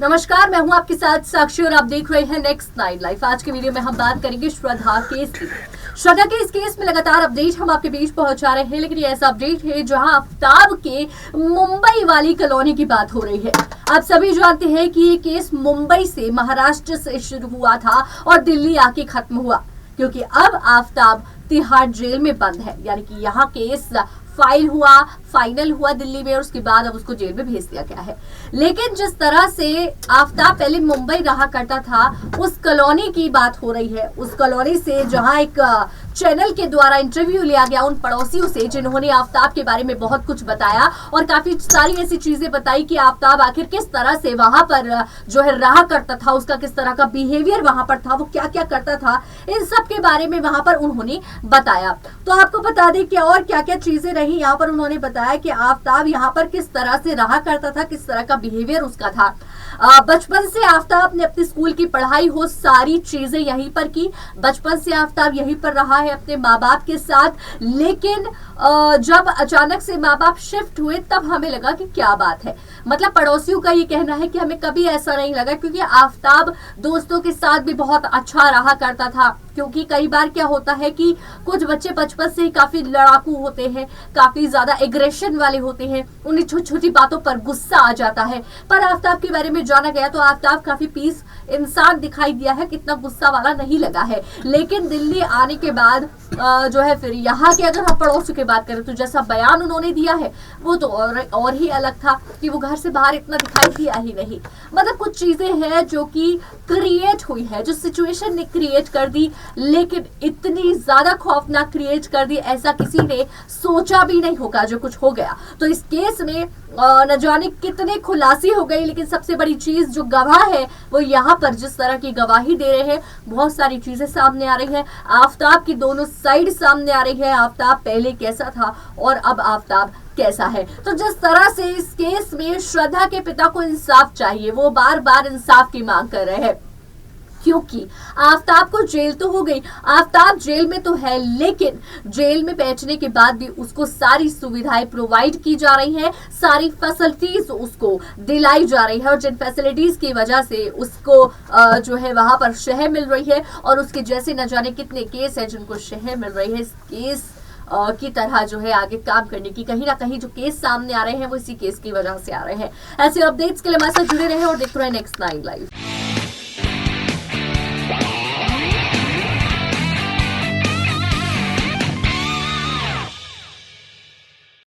नमस्कार, मैं हूं आपके साथ साक्षी और आप देख रहे हैं नेक्स्ट नाइन लाइफ। आज की वीडियो में हम बात करेंगे श्रद्धा केस की। श्रद्धा के इस केस में लगातार अपडेट हम आपके बीच पहुंचा रहे हैं, लेकिन ये ऐसा अपडेट है जहां आफ्ताब के मुंबई वाली कॉलोनी की बात हो रही है। आप सभी जानते हैं कि ये केस मुंबई से महाराष्ट्र से शुरू हुआ था और दिल्ली आके खत्म हुआ, क्योंकि अब आफ्ताब तिहाड़ जेल में बंद है। यानी कि यहाँ केस फाइनल हुआ दिल्ली में और उसके बाद अब उसको जेल में भेज दिया गया है। लेकिन जिस तरह से आफ्ताब पहले मुंबई रहा करता था, उस कॉलोनी की बात हो रही है। उस कॉलोनी से जहां एक चैनल के द्वारा इंटरव्यू लिया गया उन पड़ोसियों से जिन्होंने आफ्ताब के बारे में बहुत कुछ बताया और काफी सारी ऐसी चीजें बताई कि आफ्ताब आखिर किस तरह से वहां पर जो है रहा करता था, उसका किस तरह का बिहेवियर वहां पर था, वो क्या क्या करता था, इन सब के बारे में वहां पर उन्होंने बताया। तो आपको बता दें कि और क्या क्या चीजें रही यहाँ पर। उन्होंने बताया कि आफ्ताब यहाँ पर किस तरह से रहा करता था, किस तरह का बिहेवियर उसका था। बचपन से आफ्ताब ने अपनी स्कूल की पढ़ाई हो सारी चीजें यहीं पर की। बचपन से आफ्ताब यहीं पर रहा है अपने माँ बाप के साथ। लेकिन जब अचानक से माँ बाप शिफ्ट हुए तब हमें लगा कि क्या बात है। मतलब पड़ोसियों का ये कहना है कि हमें कभी ऐसा नहीं लगा, क्योंकि आफ्ताब दोस्तों के साथ भी बहुत अच्छा रहा करता था। क्योंकि कई बार क्या होता है कि कुछ बच्चे बचपन से ही काफी लड़ाकू होते हैं, काफी ज्यादा एग्रेशन वाले होते हैं, उन्हें छोटी छोटी बातों पर गुस्सा आ जाता है। पर आफ्ताब के बारे में जाना गया तो आफ्ताब काफी पीस इंसान दिखाई दिया है, कितना गुस्सा वाला नहीं लगा है। लेकिन दिल्ली आने के बाद जो है फिर यहाँ के अगर हम पड़ोसियों की बात करें तो जैसा बयान उन्होंने दिया है वो तो और ही अलग था कि वो घर से बाहर इतना दिखाई दिया ही नहीं। मतलब कुछ चीजें हैं जो कि क्रिएट हुई है, जो सिचुएशन ने क्रिएट कर दी, लेकिन इतनी ज्यादा खौफनाक क्रिएट कर दी ऐसा किसी ने सोचा भी नहीं होगा जो कुछ हो गया। तो इस केस में न जाने कितने खुलासे हो गई, लेकिन सबसे बड़ी चीज जो गवाह है वो यहाँ पर जिस तरह की गवाही दे रहे हैं, बहुत सारी चीजें सामने आ रही है। आफ्ताब की दोनों साइड सामने आ रही है। आफ्ताब पहले कैसा था और अब आफ्ताब कैसा है। तो जिस तरह से इस केस में श्रद्धा के पिता को इंसाफ चाहिए, वो बार बार इंसाफ की मांग कर रहे हैं, क्योंकि आफ्ताब को जेल तो हो गई, आफ्ताब जेल में तो है, लेकिन जेल में बैठने के बाद भी उसको सारी सुविधाएं प्रोवाइड की जा रही हैं, सारी फैसिलिटीज उसको दिलाई जा रही है। और जिन फैसिलिटीज की वजह से उसको जो है वहां पर शहर मिल रही है और उसके जैसे न जाने कितने केस हैं जिनको शहर मिल रही है। इस केस की तरह जो है आगे काम करने की कहीं ना कहीं जो केस सामने आ रहे हैं वो इसी केस की वजह से आ रहे हैं। ऐसे अपडेट्स के लिए हमारे साथ जुड़े रहे और देखते रहे नेक्स्ट नाइन लाइव।